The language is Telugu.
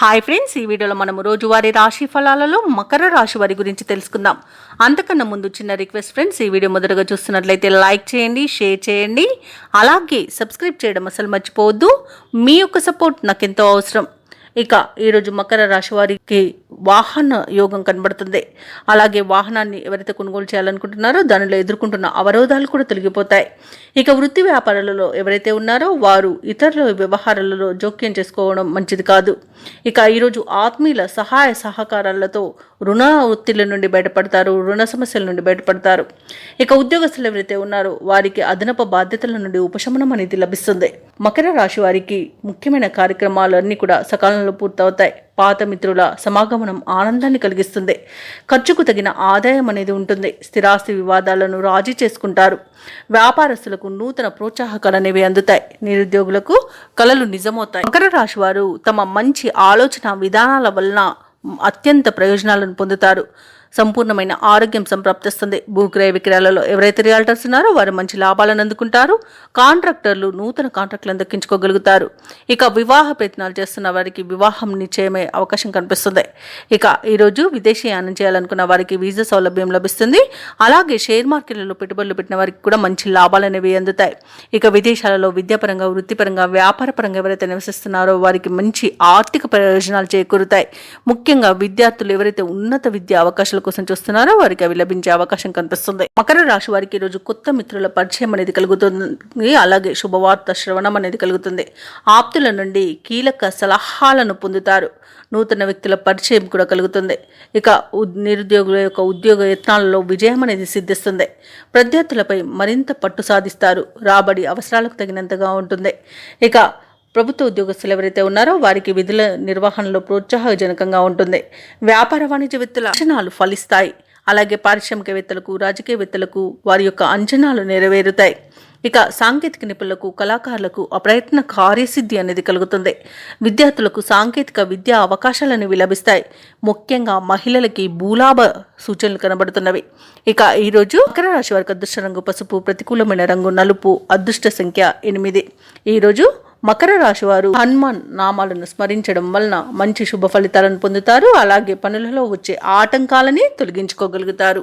హాయ్ ఫ్రెండ్స్, ఈ వీడియోలో మనము రోజువారీ రాశి ఫలాలలో మకర రాశి వారి గురించి తెలుసుకుందాం. అంతకన్నా ముందు చిన్న రిక్వెస్ట్ ఫ్రెండ్స్, ఈ వీడియో మొదటగా చూస్తున్నట్లయితే లైక్ చేయండి, షేర్ చేయండి, అలాగే సబ్స్క్రైబ్ చేయడం అసలు మర్చిపోవద్దు. మీ యొక్క సపోర్ట్ నాకు ఎంతో అవసరం. ఇక ఈరోజు మకర రాశి వారికి వాహన యోగం కనబడుతుంది. అలాగే వాహనాన్ని ఎవరైతే కొనుగోలు చేయాలనుకుంటున్నారో దానిలో ఎదుర్కొంటున్న అవరోధాలు కూడా తొలగిపోతాయి. ఇక వృత్తి వ్యాపారాలలో ఎవరైతే ఉన్నారో వారు ఇతరుల వ్యవహారాలలో జోక్యం చేసుకోవడం మంచిది కాదు. ఇక ఈరోజు ఆత్మీయుల సహాయ సహకారాలతో రుణ ఒత్తిళ్ల నుండి బయటపడతారు, రుణ సమస్యల నుండి బయటపడతారు. ఇక ఉద్యోగస్తులు ఎవరైతే ఉన్నారో వారికి అదనపు బాధ్యతల నుండి ఉపశమనం అనేది లభిస్తుంది. మకర రాశి వారికి ముఖ్యమైన కార్యక్రమాలు అన్నీ కూడా సకాలంలో పూర్తవుతాయి. పాత మిత్రుల సమాగమనం ఆనందాన్ని కలిగిస్తుంది. ఖర్చుకు తగిన ఆదాయం అనేది ఉంటుంది. స్థిరాస్తి వివాదాలను రాజీ చేసుకుంటారు. వ్యాపారస్తులకు నూతన ప్రోత్సాహకాలు అనేవి అందుతాయి. నిరుద్యోగులకు కలలు నిజమవుతాయి. మకర రాశి వారు తమ మంచి ఆలోచన విధానాల వలన అత్యంత ప్రయోజనాలను పొందుతారు. సంపూర్ణమైన ఆరోగ్యం సంప్రాప్తిస్తుంది. భూక్రయ విక్రయాలలో ఎవరైతే రియల్టర్స్ ఉన్నారో వారు మంచి లాభాలను అందుకుంటారు. కాంట్రాక్టర్లు నూతన కాంట్రాక్టులను దక్కించుకోగలుగుతారు. ఇక వివాహ ప్రయత్నాలు చేస్తున్న వారికి వివాహం నిశ్చయమే అవకాశం కనిపిస్తుంది. ఇక ఈరోజు విదేశీయానం చేయాలనుకున్న వారికి వీసా సౌలభ్యం లభిస్తుంది. అలాగే షేర్ మార్కెట్లలో పెట్టుబడులు పెట్టిన వారికి కూడా మంచి లాభాలు అనేవి అందుతాయి. ఇక విదేశాలలో విద్యాపరంగా, వృత్తిపరంగా, వ్యాపారపరంగా ఎవరైతే నివసిస్తున్నారో వారికి మంచి ఆర్థిక ప్రయోజనాలు చేకూరుతాయి. ముఖ్యంగా విద్యార్థులు ఎవరైతే ఉన్నత విద్యా అవకాశాలు కోసం చూస్తున్నారో వారికి అవి లభించే అవకాశం కనిపిస్తుంది. మకర రాశి వారికి ఈరోజు కొత్త మిత్రుల పరిచయం అనేది కలుగుతుంది. అలాగే శుభవార్త శ్రవణం అనేది కలుగుతుంది. ఆప్తుల నుండి కీలక సలహాలను పొందుతారు. నూతన వ్యక్తుల పరిచయం కూడా కలుగుతుంది. ఇక నిరుద్యోగుల యొక్క ఉద్యోగ యత్నాలలో విజయం అనేది సిద్ధిస్తుంది. ప్రత్యర్థులపై మరింత పట్టు సాధిస్తారు. రాబడి అవసరాలకు తగినంతగా ఉంటుంది. ఇక ప్రభుత్వ ఉద్యోగస్తులు ఎవరైతే ఉన్నారో వారికి విధుల నిర్వహణలో ప్రోత్సాహజనకంగా ఉంటుంది. వ్యాపార వాణిజ్యవేత్తల అంచనాలు ఫలిస్తాయి. అలాగే పారిశ్రామికవేత్తలకు, రాజకీయవేత్తలకు వారి యొక్క అంచనాలు నెరవేరుతాయి. ఇక సాంకేతిక నిపుణులకు, కళాకారులకు అప్రయత్న కార్యసిద్ధి అనేది కలుగుతుంది. విద్యార్థులకు సాంకేతిక విద్యా అవకాశాలు అనేవి లభిస్తాయి. ముఖ్యంగా మహిళలకి భూలాభ సూచనలు కనబడుతున్నవి. ఇక ఈరోజు మకర రాశి వారికి అదృష్ట రంగు పసుపు, ప్రతికూలమైన రంగు నలుపు, అదృష్ట సంఖ్య 8. ఈరోజు మకర రాశి వారు హనుమాన్ నామాలను స్మరించడం వలన మంచి శుభ ఫలితాలను పొందుతారు. అలాగే పనులలో వచ్చే ఆటంకాలని తొలగించుకోగలుగుతారు.